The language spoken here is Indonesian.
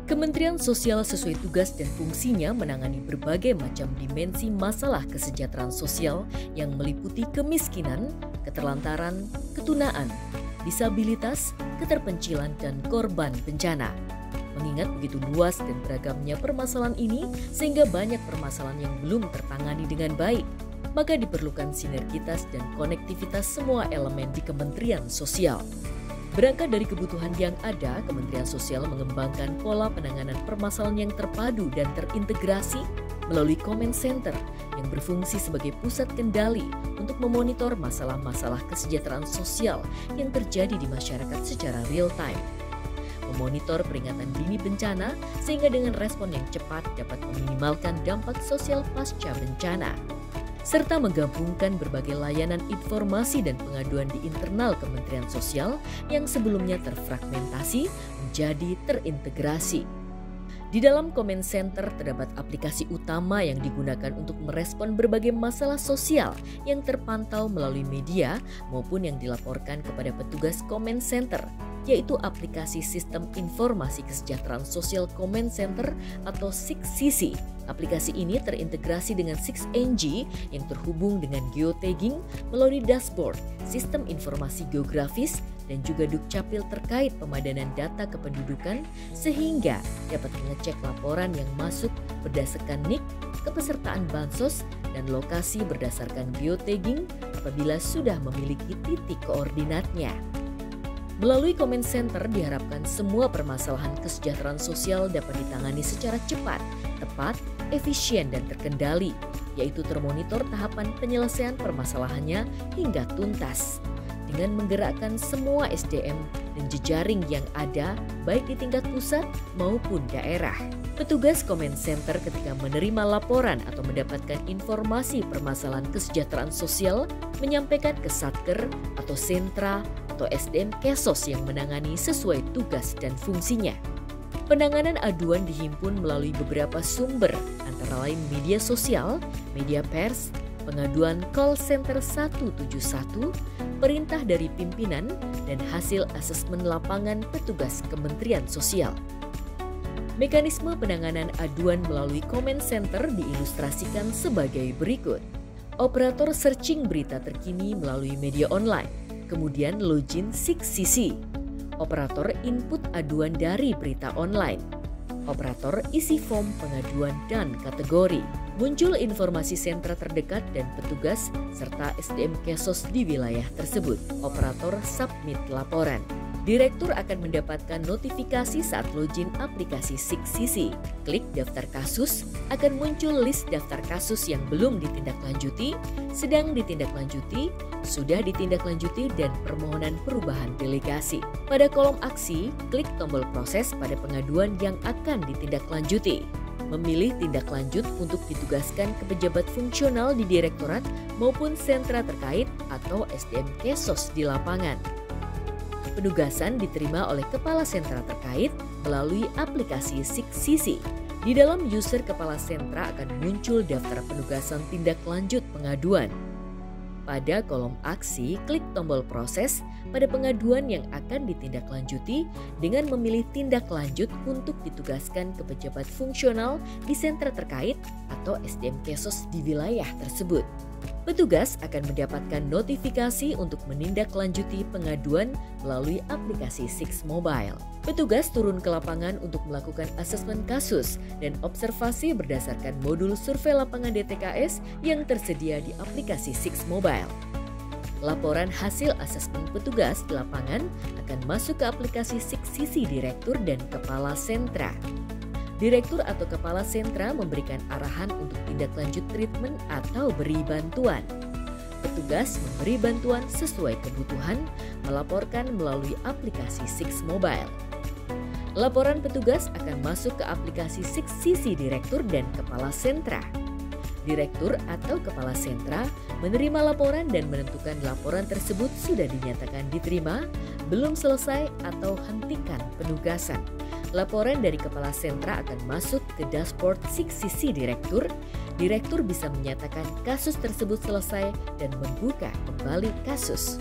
Kementerian Sosial sesuai tugas dan fungsinya menangani berbagai macam dimensi masalah kesejahteraan sosial yang meliputi kemiskinan, keterlantaran, ketunaan, disabilitas, keterpencilan, dan korban bencana. Mengingat begitu luas dan beragamnya permasalahan ini, sehingga banyak permasalahan yang belum tertangani dengan baik, maka diperlukan sinergitas dan konektivitas semua elemen di Kementerian Sosial. Berangkat dari kebutuhan yang ada, Kementerian Sosial mengembangkan pola penanganan permasalahan yang terpadu dan terintegrasi melalui Comment Center yang berfungsi sebagai pusat kendali untuk memonitor masalah-masalah kesejahteraan sosial yang terjadi di masyarakat secara real time. Memonitor peringatan dini bencana sehingga dengan respon yang cepat dapat meminimalkan dampak sosial pasca bencana, serta menggabungkan berbagai layanan informasi dan pengaduan di internal Kementerian Sosial yang sebelumnya terfragmentasi menjadi terintegrasi. Di dalam Comment Center terdapat aplikasi utama yang digunakan untuk merespon berbagai masalah sosial yang terpantau melalui media maupun yang dilaporkan kepada petugas Comment Center, yaitu aplikasi Sistem Informasi Kesejahteraan Sosial Comment Center atau SIKSISI. Aplikasi ini terintegrasi dengan 6NG yang terhubung dengan geotagging melalui dashboard, sistem informasi geografis, dan juga Dukcapil terkait pemadanan data kependudukan sehingga dapat mengecek laporan yang masuk berdasarkan NIK, kepesertaan bansos, dan lokasi berdasarkan geotagging apabila sudah memiliki titik koordinatnya. Melalui Comment Center diharapkan semua permasalahan kesejahteraan sosial dapat ditangani secara cepat, tepat, efisien, dan terkendali, yaitu termonitor tahapan penyelesaian permasalahannya hingga tuntas. Dengan menggerakkan semua SDM dan jejaring yang ada baik di tingkat pusat maupun daerah. Petugas Comment Center ketika menerima laporan atau mendapatkan informasi permasalahan kesejahteraan sosial menyampaikan ke Satker atau sentra atau SDM Kesos yang menangani sesuai tugas dan fungsinya. Penanganan aduan dihimpun melalui beberapa sumber antara lain media sosial, media pers, pengaduan call center 171, perintah dari pimpinan, dan hasil asesmen lapangan petugas Kementerian Sosial. Mekanisme penanganan aduan melalui Comment Center diilustrasikan sebagai berikut. Operator searching berita terkini melalui media online, kemudian login SIKSISI. Operator input aduan dari berita online. Operator isi form pengaduan dan kategori. Muncul informasi sentra terdekat dan petugas serta SDM Kesos di wilayah tersebut. Operator submit laporan. Direktur akan mendapatkan notifikasi saat login aplikasi SIKSISI. Klik daftar kasus, akan muncul list daftar kasus yang belum ditindaklanjuti, sedang ditindaklanjuti, sudah ditindaklanjuti, dan permohonan perubahan delegasi. Pada kolom aksi, klik tombol proses pada pengaduan yang akan ditindaklanjuti. Memilih tindak lanjut untuk ditugaskan ke pejabat fungsional di direktorat maupun sentra terkait atau SDM Kesos di lapangan. Penugasan diterima oleh kepala sentra terkait melalui aplikasi SIKSISI. Di dalam user kepala sentra akan muncul daftar penugasan tindak lanjut pengaduan. Pada kolom aksi, klik tombol proses pada pengaduan yang akan ditindaklanjuti dengan memilih tindak lanjut untuk ditugaskan ke pejabat fungsional di sentra terkait atau SDM Kesos di wilayah tersebut. Petugas akan mendapatkan notifikasi untuk menindaklanjuti pengaduan melalui aplikasi Six Mobile. Petugas turun ke lapangan untuk melakukan asesmen kasus dan observasi berdasarkan modul survei lapangan DTKS yang tersedia di aplikasi Six Mobile. Laporan hasil asesmen petugas di lapangan akan masuk ke aplikasi SIKSISI Direktur dan Kepala Sentra. Direktur atau Kepala Sentra memberikan arahan untuk tindak lanjut treatment atau beri bantuan. Petugas memberi bantuan sesuai kebutuhan, melaporkan melalui aplikasi Six Mobile. Laporan petugas akan masuk ke aplikasi SIKSISI Direktur dan Kepala Sentra. Direktur atau Kepala Sentra menerima laporan dan menentukan laporan tersebut sudah dinyatakan diterima, belum selesai, atau hentikan penugasan. Laporan dari Kepala Sentra akan masuk ke dashboard SIKSISI Direktur. Direktur bisa menyatakan kasus tersebut selesai dan membuka kembali kasus.